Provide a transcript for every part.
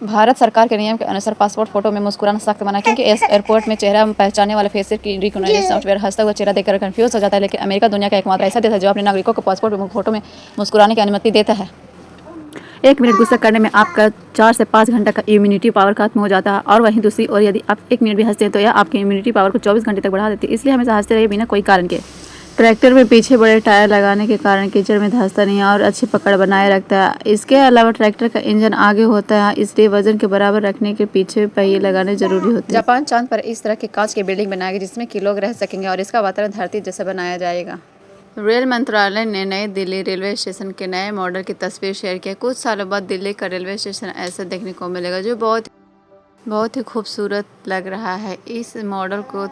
भारत सरकार के नियम के अनुसार पासपोर्ट फोटो में मुस्कुराना सख्त मना है, क्योंकि इस एयरपोर्ट में चेहरा पहचानने वाला फेस रिकॉग्निशन सॉफ्टवेयर हंसता हुआ चेहरा देखकर कंफ्यूज हो जाता है। लेकिन अमेरिका दुनिया का एकमात्र ऐसा देश है जो अपने नागरिकों को पासपोर्ट फोटो में मुस्कुराने की अनुमति देता है। 1 मिनट गुस्सा करने में आपका 4 से 5 घंटा का इम्यूनिटी पावर खत्म हो जाता है, और वहीं दूसरी ओर यदि आप 1 मिनट भी हंसते हैं तो यह आपकी इम्यूनिटी पावर को 24 घंटे तक बढ़ा देती है। इसलिए हमेशा हंसते रहिए बिना कोई कारण के। ट्रैक्टर में पीछे बड़े टायर लगाने के कारण कीचड़ में धंसता नहीं है और अच्छी पकड़ बनाए रखता है। इसके अलावा ट्रैक्टर का इंजन आगे होता है, इसलिए वजन के बराबर रखने के पीछे पहिए लगाने जरूरी होते हैं। जापान चांद पर इस तरह की कांच की बिल्डिंग बनाएगी जिसमें कि लोग रह सकेंगे और इसका वातावरण धरती जैसा बनाया जाएगा। रेल मंत्रालय ने नई दिल्ली रेलवे स्टेशन के नए मॉडल की तस्वीर शेयर की है। कुछ सालों बाद दिल्ली का रेलवे स्टेशन ऐसा देखने को मिलेगा जो बहुत ही खूबसूरत लग रहा है। इस मॉडल को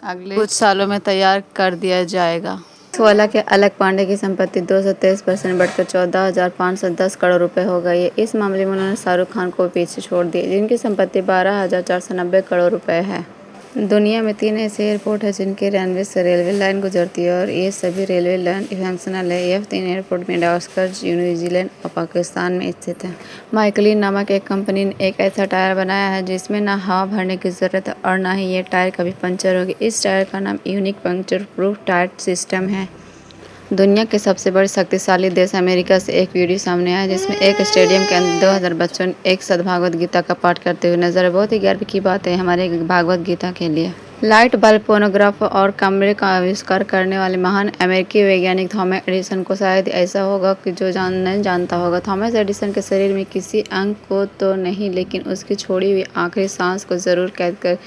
अगले कुछ सालों में तैयार कर दिया जाएगा। सोलह के अलक पांडे की संपत्ति 223% बढ़कर 14,510 करोड़ रुपए हो गई है। इस मामले में उन्होंने शाहरुख खान को पीछे छोड़ दिया, जिनकी संपत्ति 12,490 करोड़ रुपए है। दुनिया में 3 ऐसे एयरपोर्ट हैं जिनके रनवे से रेलवे लाइन गुजरती है और ये सभी रेलवे लाइन फंक्शनल है। यह 3 एयरपोर्ट मेडागास्कर, न्यूजीलैंड और पाकिस्तान में स्थित है। माइकलिन नामक एक कंपनी ने एक ऐसा टायर बनाया है जिसमें ना हवा भरने की ज़रूरत है और ना ही ये टायर कभी पंचर होगी। इस टायर का नाम unique puncture proof tier system है। दुनिया के सबसे बड़े शक्तिशाली देश अमेरिका से एक वीडियो सामने आया जिसमें एक स्टेडियम के अंदर 2000 बच्चों ने एक साथ भागवत गीता का पाठ करते हुए नजर। बहुत ही गर्व की बात है हमारे भागवत गीता के लिए। लाइट बल्ब, फोनोग्राफ और कैमरे का आविष्कार करने वाले महान अमेरिकी वैज्ञानिक थॉमस एडिसन को शायद ऐसा होगा कि जो नहीं जानता होगा। थॉमस एडिसन के शरीर में किसी अंग को तो नहीं, लेकिन उसकी छोड़ी हुई आखिरी सांस को जरूर कैद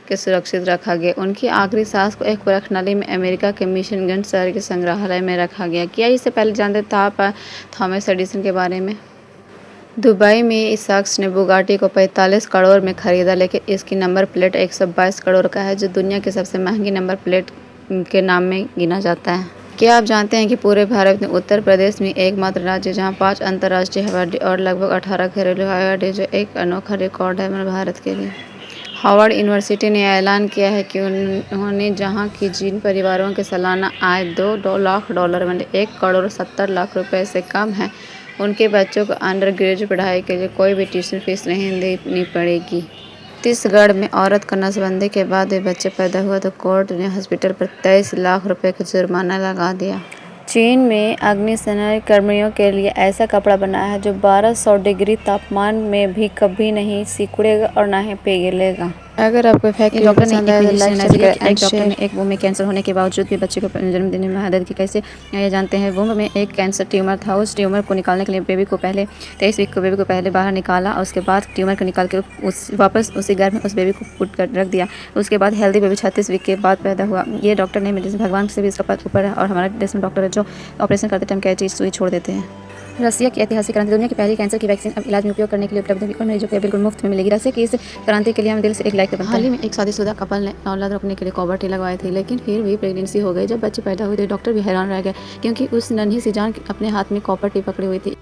के सुरक्षित रखा गया। उनकी आखिरी सांस को एक प्रयोगशाला में अमेरिका के मिशिगन शहर के संग्रहालय में रखा गया। क्या इससे पहले जानते था आप थॉमस एडिसन के बारे में? दुबई में इस शख्स ने बुगाटी को 45 करोड़ में खरीदा, लेकिन इसकी नंबर प्लेट 122 करोड़ का है, जो दुनिया की सबसे महंगी नंबर प्लेट के नाम में गिना जाता है। क्या आप जानते हैं कि पूरे भारत में उत्तर प्रदेश में एकमात्र राज्य जहां 5 अंतर्राष्ट्रीय हवाई अड्डे और लगभग 18 घरेलू हवाई अड्डे, जो एक अनोखा रिकॉर्ड है भारत के लिए। हार्वर्ड यूनिवर्सिटी ने ऐलान किया है कि उन्होंने जहां की जिन परिवारों के सालाना आय $2 लाख मतलब 1 करोड़ 70 लाख रुपए से कम है, उनके बच्चों को अंडर ग्रेजुएट पढ़ाई के लिए कोई भी ट्यूशन फीस नहीं देनी पड़ेगी। छत्तीसगढ़ में औरत को नसबंदी के बाद वे बच्चे पैदा हुआ तो कोर्ट ने हॉस्पिटल पर 23 लाख रुपए का जुर्माना लगा दिया। चीन में अग्निशमन कर्मियों के लिए ऐसा कपड़ा बनाया है जो 1200 डिग्री तापमान में भी कभी नहीं सिकुड़ेगा और ना ही पिघलेगा। अगर आपको फैक्ट डॉक्टर ने एक डॉक्टर ने एक वुम में कैंसर होने के बावजूद भी बच्चे को जन्म देने में मदद की। कैसे ये जानते हैं? वुम में एक कैंसर ट्यूमर था। उस ट्यूमर को निकालने के लिए बेबी को पहले 23 वीक को बेबी को पहले बाहर निकाला और उसके बाद ट्यूमर को निकाल के वापस उसी घर में उस बेबी को पुट कर रख दिया। उसके बाद हेल्दी बेबी 36 वीक के बाद पैदा हुआ। ये डॉक्टर नहीं मिले, भगवान से भी इसका पद ऊपर है। और हमारे देश में डॉक्टर है जो ऑपरेशन करते टाइम क्या चीज़ सुई छोड़ देते हैं। रसिया की ऐतिहासिक क्रांति। दुनिया की पहली कैंसर की वैक्सीन अब इलाज में उपयोग करने के लिए उपलब्ध है और मरीजों को बिल्कुल मुफ्त में मिलेगी। रसिया की इस क्रांति के लिए हम दिल से एक लाइक करते हैं। हाल ही में एक शादीशुदा कपल ने औलाद रोकने के लिए कोबर्टी लगवाई थी, लेकिन फिर भी प्रेगनेंसी हो गई। जब बच्चे पैदा हुए तो डॉक्टर भी हैरान रह गए, क्योंकि उस नन्ही सी जान अपने हाथ में कोबर्टी पकड़ी हुई थी।